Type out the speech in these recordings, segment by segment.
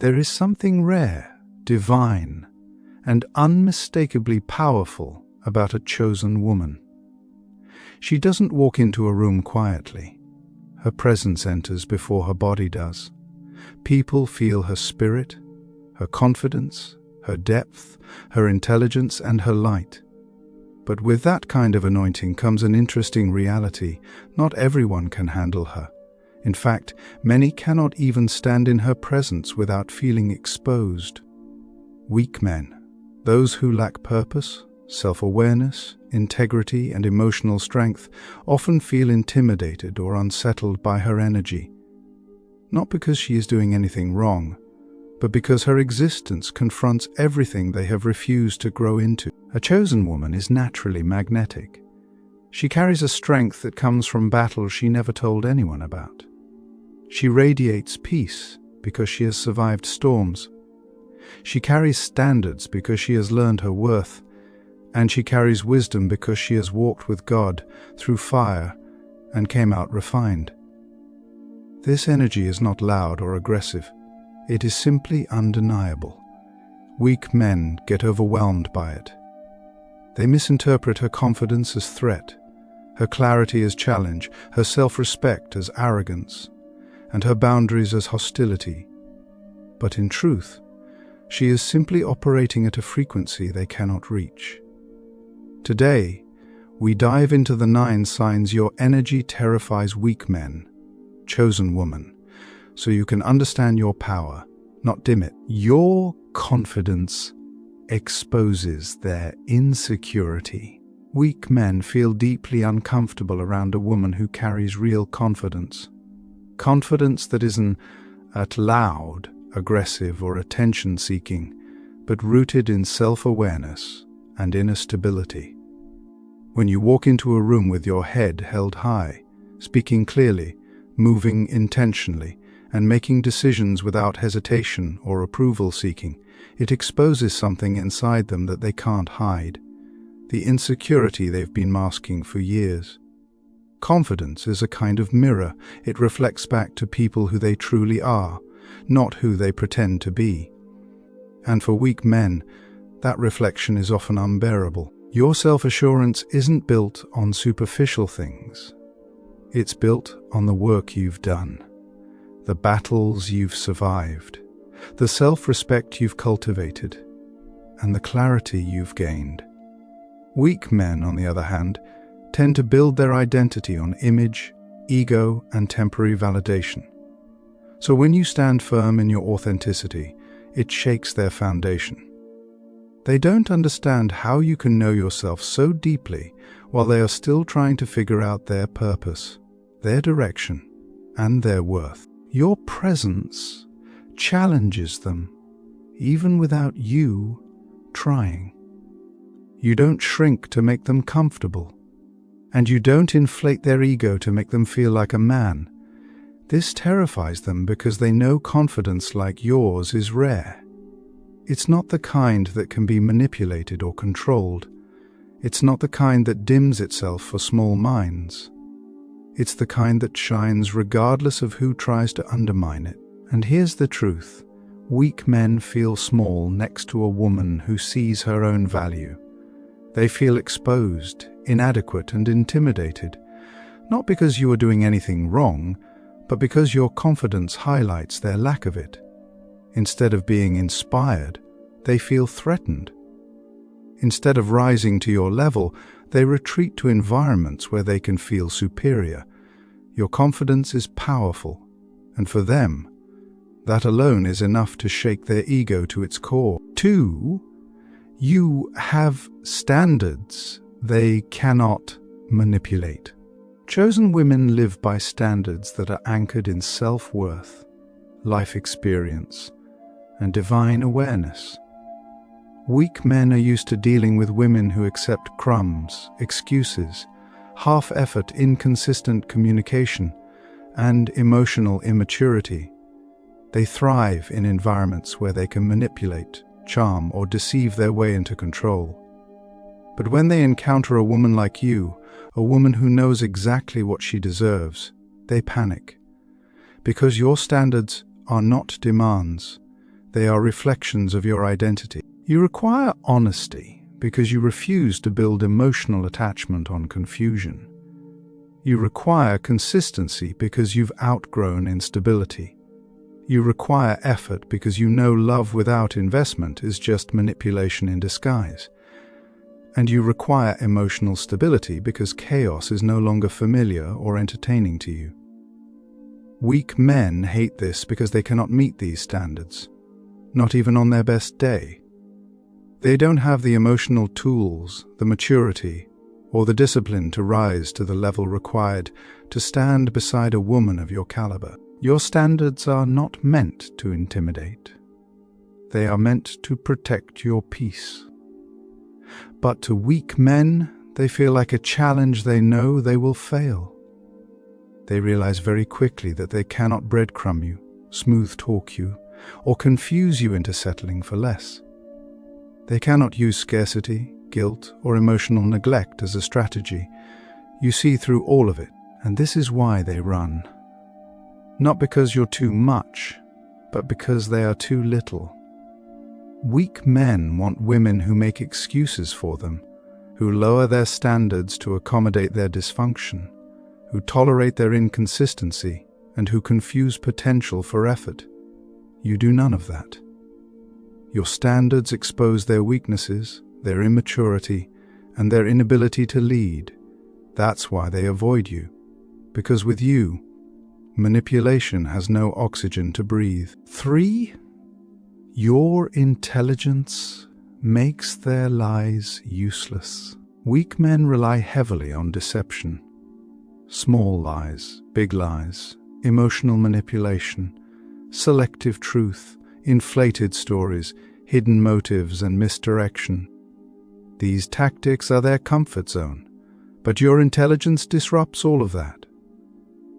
There is something rare, divine, and unmistakably powerful about a chosen woman. She doesn't walk into a room quietly. Her presence enters before her body does. People feel her spirit, her confidence, her depth, her intelligence, and her light. But with that kind of anointing comes an interesting reality. Not everyone can handle her. In fact, many cannot even stand in her presence without feeling exposed. Weak men, those who lack purpose, self-awareness, integrity, and emotional strength, often feel intimidated or unsettled by her energy. Not because she is doing anything wrong, but because her existence confronts everything they have refused to grow into. A chosen woman is naturally magnetic. She carries a strength that comes from battles she never told anyone about. She radiates peace because she has survived storms. She carries standards because she has learned her worth, and she carries wisdom because she has walked with God through fire and came out refined. This energy is not loud or aggressive. It is simply undeniable. Weak men get overwhelmed by it. They misinterpret her confidence as threat, her clarity as challenge, her self-respect as arrogance, and her boundaries as hostility. But in truth, she is simply operating at a frequency they cannot reach. Today, we dive into the 9 signs your energy terrifies weak men, chosen woman, so you can understand your power, not dim it. Your confidence exposes their insecurity. Weak men feel deeply uncomfortable around a woman who carries real confidence. Confidence that isn't loud, aggressive, or attention-seeking, but rooted in self-awareness and inner stability. When you walk into a room with your head held high, speaking clearly, moving intentionally, and making decisions without hesitation or approval-seeking, it exposes something inside them that they can't hide, the insecurity they've been masking for years. Confidence is a kind of mirror. It reflects back to people who they truly are, not who they pretend to be. And for weak men, that reflection is often unbearable. Your self-assurance isn't built on superficial things. It's built on the work you've done, the battles you've survived, the self-respect you've cultivated, and the clarity you've gained. Weak men, on the other hand, tend to build their identity on image, ego, and temporary validation. So when you stand firm in your authenticity, it shakes their foundation. They don't understand how you can know yourself so deeply while they are still trying to figure out their purpose, their direction, and their worth. Your presence challenges them, even without you trying. You don't shrink to make them comfortable, and you don't inflate their ego to make them feel like a man. This terrifies them because they know confidence like yours is rare. It's not the kind that can be manipulated or controlled. It's not the kind that dims itself for small minds. It's the kind that shines regardless of who tries to undermine it. And here's the truth. Weak men feel small next to a woman who sees her own value. They feel exposed, inadequate, and intimidated, not because you are doing anything wrong, but because your confidence highlights their lack of it. Instead of being inspired, they feel threatened. Instead of rising to your level, they retreat to environments where they can feel superior. Your confidence is powerful, and for them, that alone is enough to shake their ego to its core. 2, you have standards they cannot manipulate. Chosen women live by standards that are anchored in self-worth, life experience, and divine awareness. Weak men are used to dealing with women who accept crumbs, excuses, half-effort, inconsistent communication, and emotional immaturity. They thrive in environments where they can manipulate, charm, or deceive their way into control. But when they encounter a woman like you, a woman who knows exactly what she deserves, they panic. Because your standards are not demands, They are reflections of your identity. You require honesty because you refuse to build emotional attachment on confusion. You require consistency because you've outgrown instability. You require effort because you know love without investment is just manipulation in disguise. And you require emotional stability because chaos is no longer familiar or entertaining to you. Weak men hate this because they cannot meet these standards, not even on their best day. They don't have the emotional tools, the maturity, or the discipline to rise to the level required to stand beside a woman of your caliber. Your standards are not meant to intimidate. They are meant to protect your peace. But to weak men, they feel like a challenge they know they will fail. They realize very quickly that they cannot breadcrumb you, smooth talk you, or confuse you into settling for less. They cannot use scarcity, guilt, or emotional neglect as a strategy. You see through all of it, and this is why they run. Not because you're too much, but because they are too little. Weak men want women who make excuses for them, who lower their standards to accommodate their dysfunction, who tolerate their inconsistency, and who confuse potential for effort. You do none of that. Your standards expose their weaknesses, their immaturity, and their inability to lead. That's why they avoid you, because with you, manipulation has no oxygen to breathe. 3. Your intelligence makes their lies useless. Weak men rely heavily on deception. Small lies, big lies, emotional manipulation, selective truth, inflated stories, hidden motives, and misdirection. These tactics are their comfort zone, but your intelligence disrupts all of that.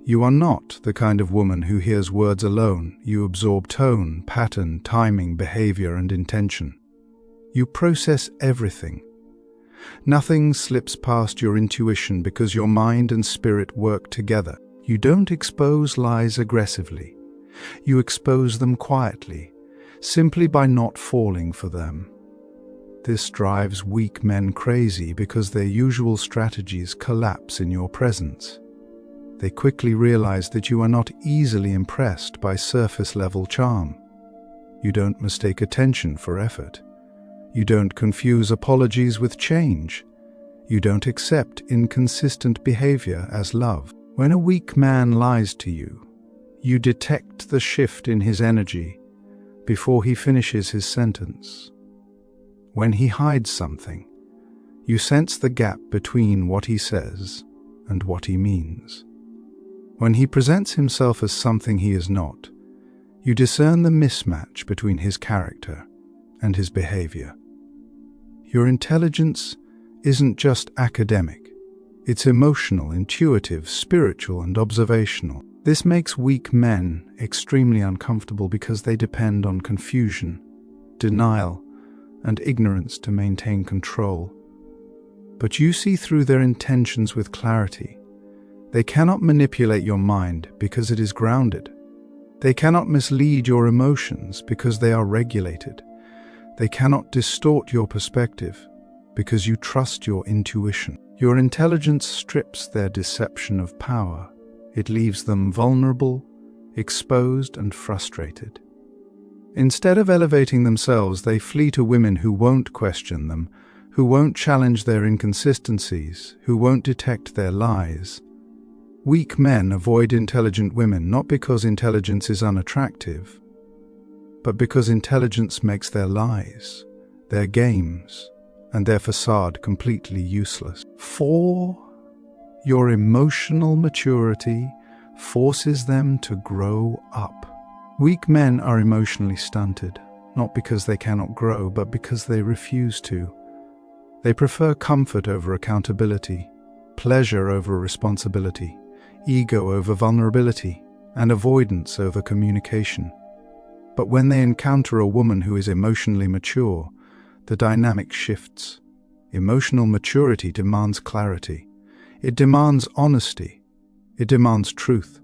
You are not the kind of woman who hears words alone. You absorb tone, pattern, timing, behavior, and intention. You process everything. Nothing slips past your intuition because your mind and spirit work together. You don't expose lies aggressively. You expose them quietly, simply by not falling for them. This drives weak men crazy because their usual strategies collapse in your presence. They quickly realize that you are not easily impressed by surface-level charm. You don't mistake attention for effort. You don't confuse apologies with change. You don't accept inconsistent behavior as love. When a weak man lies to you, you detect the shift in his energy before he finishes his sentence. When he hides something, you sense the gap between what he says and what he means. When he presents himself as something he is not, you discern the mismatch between his character and his behavior. Your intelligence isn't just academic. It's emotional, intuitive, spiritual, and observational. This makes weak men extremely uncomfortable because they depend on confusion, denial, and ignorance to maintain control. But you see through their intentions with clarity. They cannot manipulate your mind because it is grounded. They cannot mislead your emotions because they are regulated. They cannot distort your perspective because you trust your intuition. Your intelligence strips their deception of power. It leaves them vulnerable, exposed, and frustrated. Instead of elevating themselves, they flee to women who won't question them, who won't challenge their inconsistencies, who won't detect their lies. Weak men avoid intelligent women not because intelligence is unattractive, but because intelligence makes their lies, their games, and their facade completely useless. 4. Your emotional maturity forces them to grow up. Weak men are emotionally stunted, not because they cannot grow, but because they refuse to. They prefer comfort over accountability, pleasure over responsibility, ego over vulnerability, and avoidance over communication. But when they encounter a woman who is emotionally mature, the dynamic shifts. Emotional maturity demands clarity. It demands honesty. It demands truth.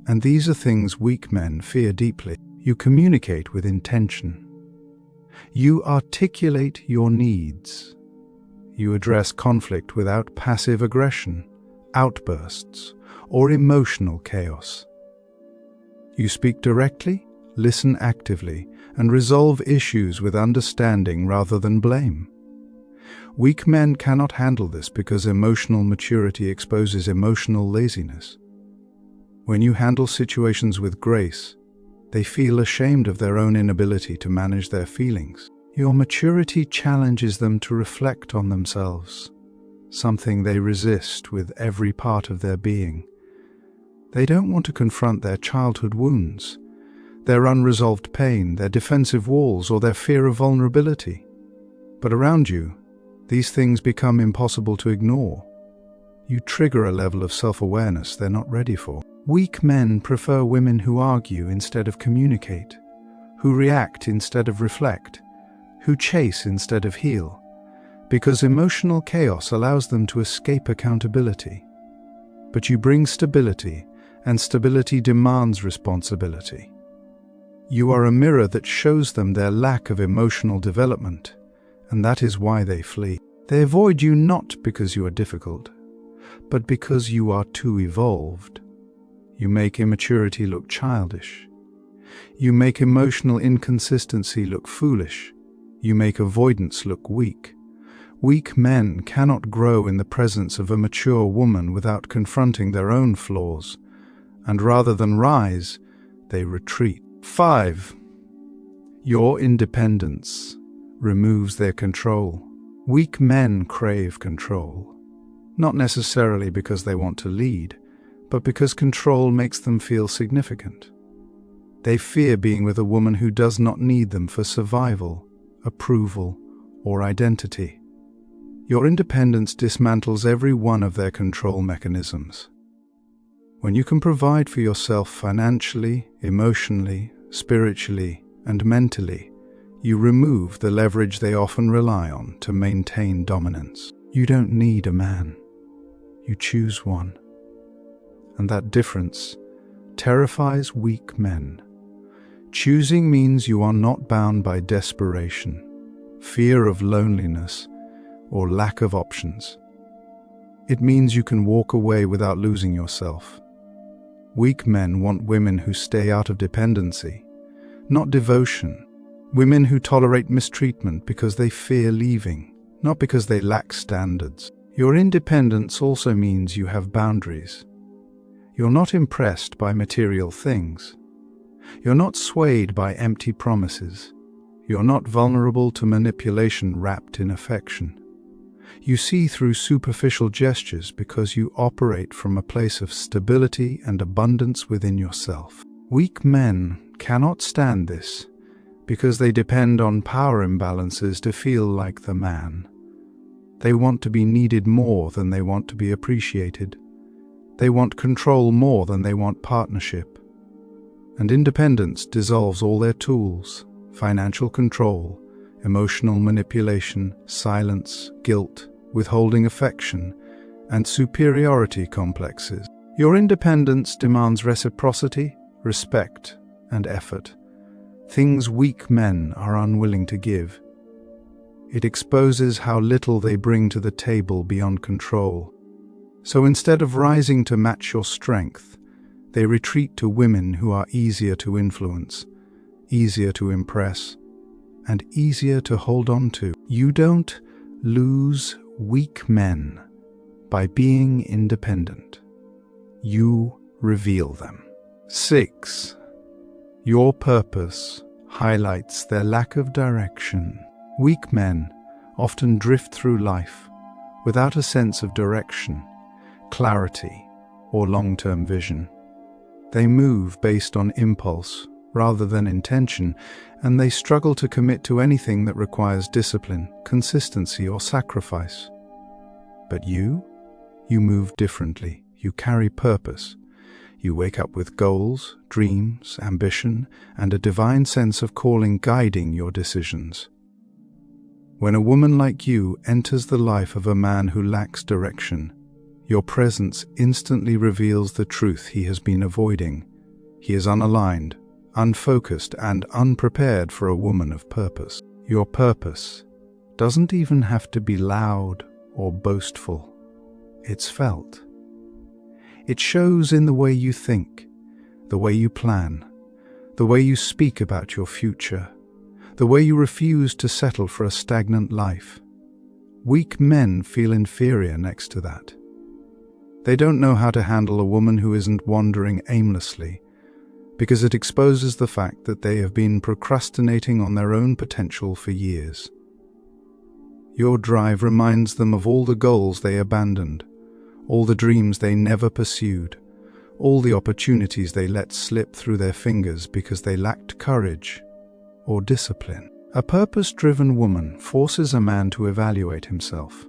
And these are things weak men fear deeply. You communicate with intention. You articulate your needs. You address conflict without passive aggression, outbursts, or emotional chaos. You speak directly, listen actively, and resolve issues with understanding rather than blame. Weak men cannot handle this because emotional maturity exposes emotional laziness. When you handle situations with grace, they feel ashamed of their own inability to manage their feelings. Your maturity challenges them to reflect on themselves, something they resist with every part of their being. They don't want to confront their childhood wounds, their unresolved pain, their defensive walls, or their fear of vulnerability. But around you, these things become impossible to ignore. You trigger a level of self-awareness they're not ready for. Weak men prefer women who argue instead of communicate, who react instead of reflect, who chase instead of heal, because emotional chaos allows them to escape accountability. But you bring stability, and stability demands responsibility. You are a mirror that shows them their lack of emotional development, and that is why they flee. They avoid you not because you are difficult, but because you are too evolved. You make immaturity look childish. You make emotional inconsistency look foolish. You make avoidance look weak. Weak men cannot grow in the presence of a mature woman without confronting their own flaws, and rather than rise, they retreat. 5. Your independence removes their control. Weak men crave control, not necessarily because they want to lead, but because control makes them feel significant. They fear being with a woman who does not need them for survival, approval, or identity. Your independence dismantles every one of their control mechanisms. When you can provide for yourself financially, emotionally, spiritually, and mentally, you remove the leverage they often rely on to maintain dominance. You don't need a man. You choose one. And that difference terrifies weak men. Choosing means you are not bound by desperation, fear of loneliness, or lack of options. It means you can walk away without losing yourself. Weak men want women who stay out of dependency, not devotion. Women who tolerate mistreatment because they fear leaving, not because they lack standards. Your independence also means you have boundaries. You're not impressed by material things. You're not swayed by empty promises. You're not vulnerable to manipulation wrapped in affection. You see through superficial gestures because you operate from a place of stability and abundance within yourself. Weak men cannot stand this because they depend on power imbalances to feel like the man. They want to be needed more than they want to be appreciated. They want control more than they want partnership. And independence dissolves all their tools: financial control, emotional manipulation, silence, guilt, withholding affection, and superiority complexes. Your independence demands reciprocity, respect, and effort, things weak men are unwilling to give. It exposes how little they bring to the table beyond control. So instead of rising to match your strength, they retreat to women who are easier to influence, easier to impress, and easier to hold on to. You don't lose weak men by being independent. You reveal them. 6. Your purpose highlights their lack of direction. Weak men often drift through life without a sense of direction, clarity, or long-term vision. They move based on impulse rather than intention, and they struggle to commit to anything that requires discipline, consistency, or sacrifice. But you move differently. You carry purpose. You wake up with goals, dreams, ambition, and a divine sense of calling guiding your decisions. When a woman like you enters the life of a man who lacks direction, your presence instantly reveals the truth he has been avoiding. He is unaligned, unfocused, and unprepared for a woman of purpose. Your purpose doesn't even have to be loud or boastful. It's felt. It shows in the way you think, the way you plan, the way you speak about your future, the way you refuse to settle for a stagnant life. Weak men feel inferior next to that. They don't know how to handle a woman who isn't wandering aimlessly, because it exposes the fact that they have been procrastinating on their own potential for years. Your drive reminds them of all the goals they abandoned, all the dreams they never pursued, all the opportunities they let slip through their fingers because they lacked courage or discipline. A purpose-driven woman forces a man to evaluate himself,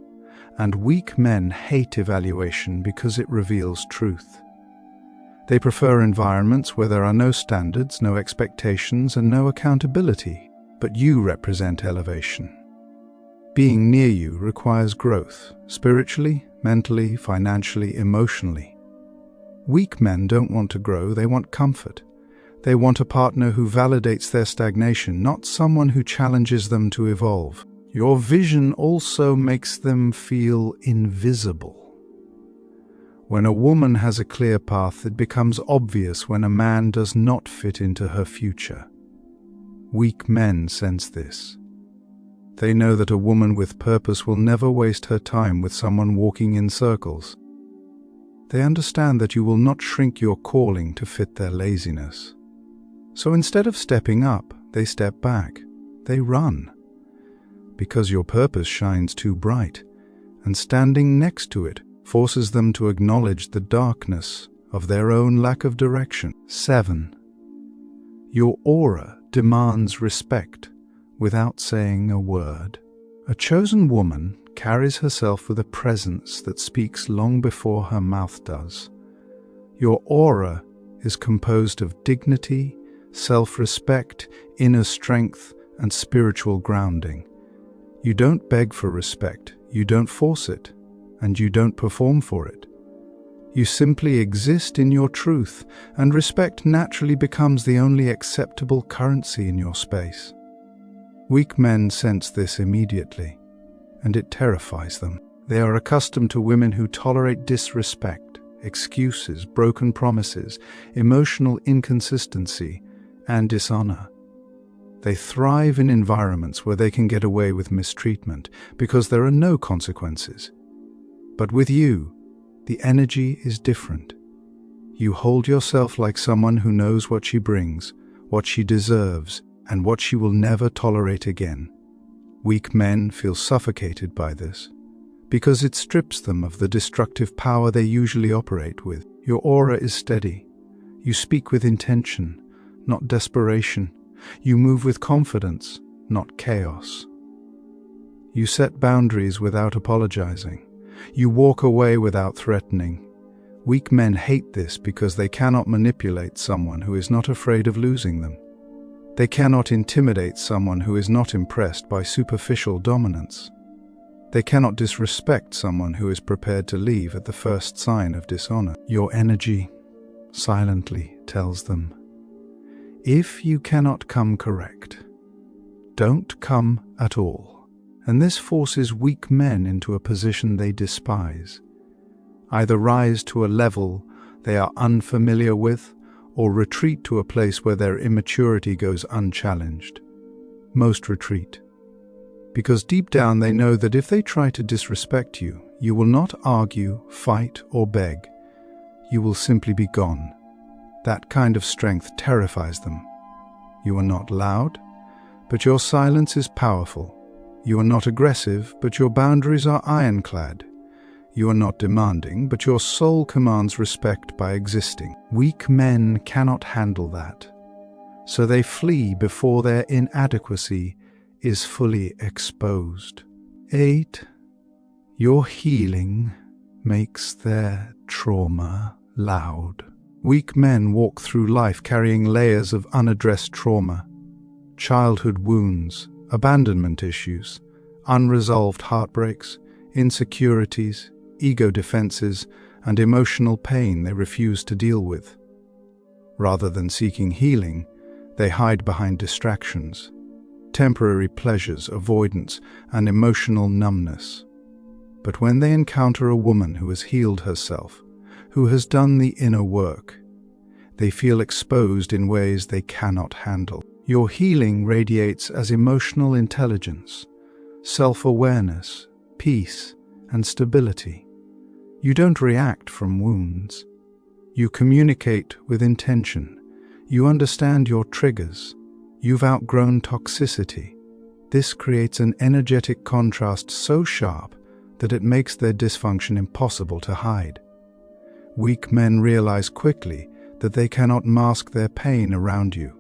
and weak men hate evaluation because it reveals truth. They prefer environments where there are no standards, no expectations, and no accountability. But you represent elevation. Being near you requires growth, spiritually, mentally, financially, emotionally. Weak men don't want to grow, they want comfort. They want a partner who validates their stagnation, not someone who challenges them to evolve. Your vision also makes them feel invisible. When a woman has a clear path, it becomes obvious when a man does not fit into her future. Weak men sense this. They know that a woman with purpose will never waste her time with someone walking in circles. They understand that you will not shrink your calling to fit their laziness. So instead of stepping up, they step back. They run. Because your purpose shines too bright, and standing next to it forces them to acknowledge the darkness of their own lack of direction. 7. Your aura demands respect without saying a word. A chosen woman carries herself with a presence that speaks long before her mouth does. Your aura is composed of dignity, self-respect, inner strength, and spiritual grounding. You don't beg for respect, you don't force it, and you don't perform for it. You simply exist in your truth, and respect naturally becomes the only acceptable currency in your space. Weak men sense this immediately, and it terrifies them. They are accustomed to women who tolerate disrespect, excuses, broken promises, emotional inconsistency, and dishonor. They thrive in environments where they can get away with mistreatment because there are no consequences. But with you, the energy is different. You hold yourself like someone who knows what she brings, what she deserves, and what she will never tolerate again. Weak men feel suffocated by this because it strips them of the destructive power they usually operate with. Your aura is steady. You speak with intention, not desperation. You move with confidence, not chaos. You set boundaries without apologizing. You walk away without threatening. Weak men hate this because they cannot manipulate someone who is not afraid of losing them. They cannot intimidate someone who is not impressed by superficial dominance. They cannot disrespect someone who is prepared to leave at the first sign of dishonor. Your energy silently tells them, if you cannot come correct, don't come at all. And this forces weak men into a position they despise. Either rise to a level they are unfamiliar with, or retreat to a place where their immaturity goes unchallenged. Most retreat, because deep down they know that if they try to disrespect you, you will not argue, fight, or beg. You will simply be gone. That kind of strength terrifies them. You are not loud, but your silence is powerful. You are not aggressive, but your boundaries are ironclad. You are not demanding, but your soul commands respect by existing. Weak men cannot handle that, so they flee before their inadequacy is fully exposed. 8. Your healing makes their trauma loud. Weak men walk through life carrying layers of unaddressed trauma, childhood wounds, abandonment issues, unresolved heartbreaks, insecurities, ego defenses, and emotional pain they refuse to deal with. Rather than seeking healing, They hide behind distractions, temporary pleasures, avoidance, and emotional numbness. But when they encounter a woman who has healed herself, who has done the inner work, they feel exposed in ways they cannot handle. Your healing radiates as emotional intelligence, self-awareness, peace, and stability. You don't react from wounds. You communicate with intention. You understand your triggers. You've outgrown toxicity. This creates an energetic contrast so sharp that it makes their dysfunction impossible to hide. Weak men realize quickly that they cannot mask their pain around you.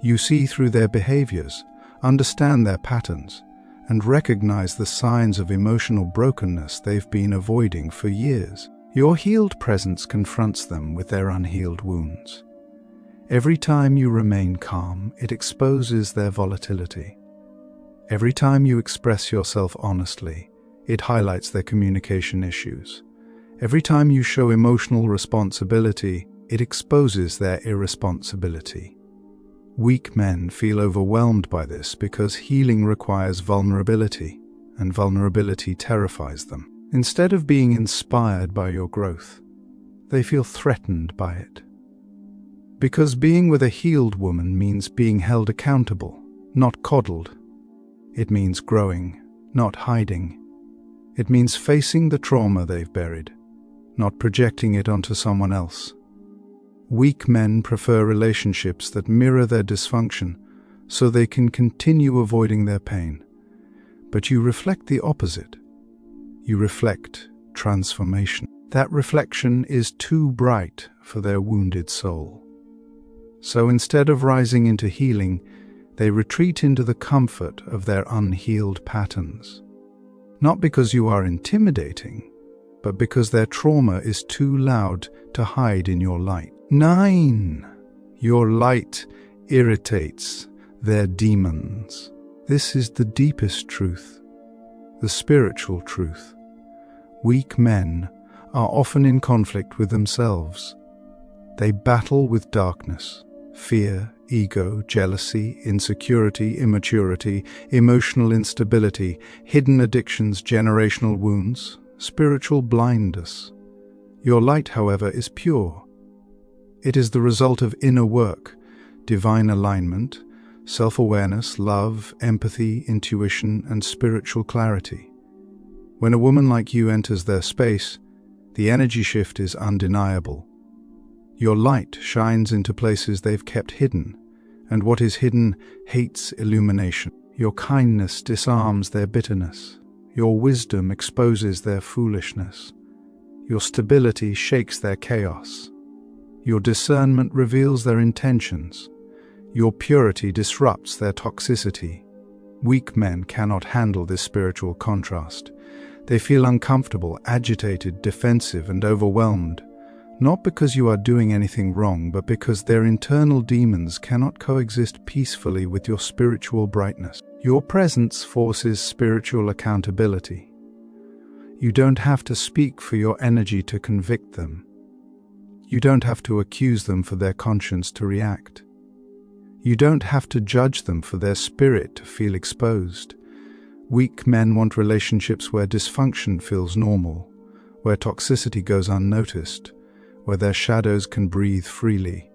You see through their behaviors, understand their patterns, and recognize the signs of emotional brokenness they've been avoiding for years. Your healed presence confronts them with their unhealed wounds. Every time you remain calm, it exposes their volatility. Every time you express yourself honestly, it highlights their communication issues. Every time you show emotional responsibility, it exposes their irresponsibility. Weak men feel overwhelmed by this because healing requires vulnerability, and vulnerability terrifies them. Instead of being inspired by your growth, they feel threatened by it. Because being with a healed woman means being held accountable, not coddled. It means growing, not hiding. It means facing the trauma they've buried, not projecting it onto someone else. Weak men prefer relationships that mirror their dysfunction so they can continue avoiding their pain. But you reflect the opposite. You reflect transformation. That reflection is too bright for their wounded soul. So instead of rising into healing, they retreat into the comfort of their unhealed patterns. Not because you are intimidating, but because their trauma is too loud to hide in your light. 9. Your light irritates their demons. This is the deepest truth, the spiritual truth. Weak men are often in conflict with themselves. They battle with darkness, fear, ego, jealousy, insecurity, immaturity, emotional instability, hidden addictions, generational wounds, spiritual blindness. Your light, however, is pure. It is the result of inner work, divine alignment, self-awareness, love, empathy, intuition, and spiritual clarity. When a woman like you enters their space, the energy shift is undeniable. Your light shines into places they've kept hidden, and what is hidden hates illumination. Your kindness disarms their bitterness. Your wisdom exposes their foolishness. Your stability shakes their chaos. Your discernment reveals their intentions. Your purity disrupts their toxicity. Weak men cannot handle this spiritual contrast. They feel uncomfortable, agitated, defensive, and overwhelmed. Not because you are doing anything wrong, but because their internal demons cannot coexist peacefully with your spiritual brightness. Your presence forces spiritual accountability. You don't have to speak for your energy to convict them. You don't have to accuse them for their conscience to react. You don't have to judge them for their spirit to feel exposed. Weak men want relationships where dysfunction feels normal, where toxicity goes unnoticed, where their shadows can breathe freely.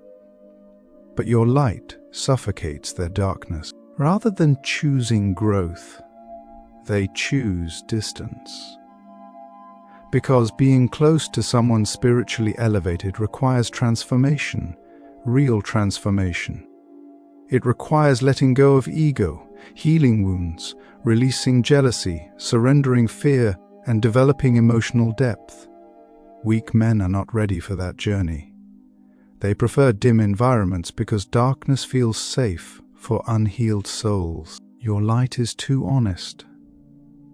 But your light suffocates their darkness. Rather than choosing growth, they choose distance. Because being close to someone spiritually elevated requires transformation, real transformation. It requires letting go of ego, healing wounds, releasing jealousy, surrendering fear, and developing emotional depth. Weak men are not ready for that journey. They prefer dim environments because darkness feels safe for unhealed souls. Your light is too honest,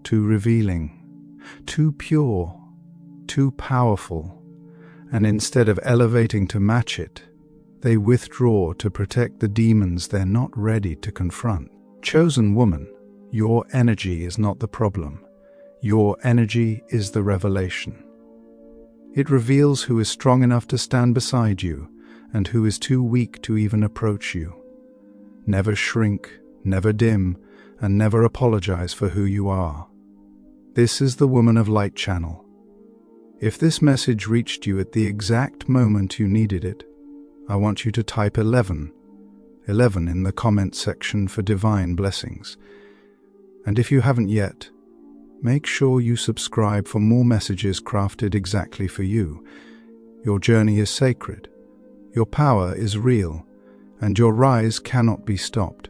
too revealing, too pure, too powerful, and instead of elevating to match it, they withdraw to protect the demons they're not ready to confront. Chosen woman, your energy is not the problem. Your energy is the revelation. It reveals who is strong enough to stand beside you and who is too weak to even approach you. Never shrink, never dim, and never apologize for who you are. This is the Woman of Light channel. If this message reached you at the exact moment you needed it, I want you to type 11 in the comment section for divine blessings. And if you haven't yet, make sure you subscribe for more messages crafted exactly for you. Your journey is sacred, your power is real, and your rise cannot be stopped.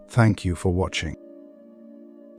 Thank you for watching.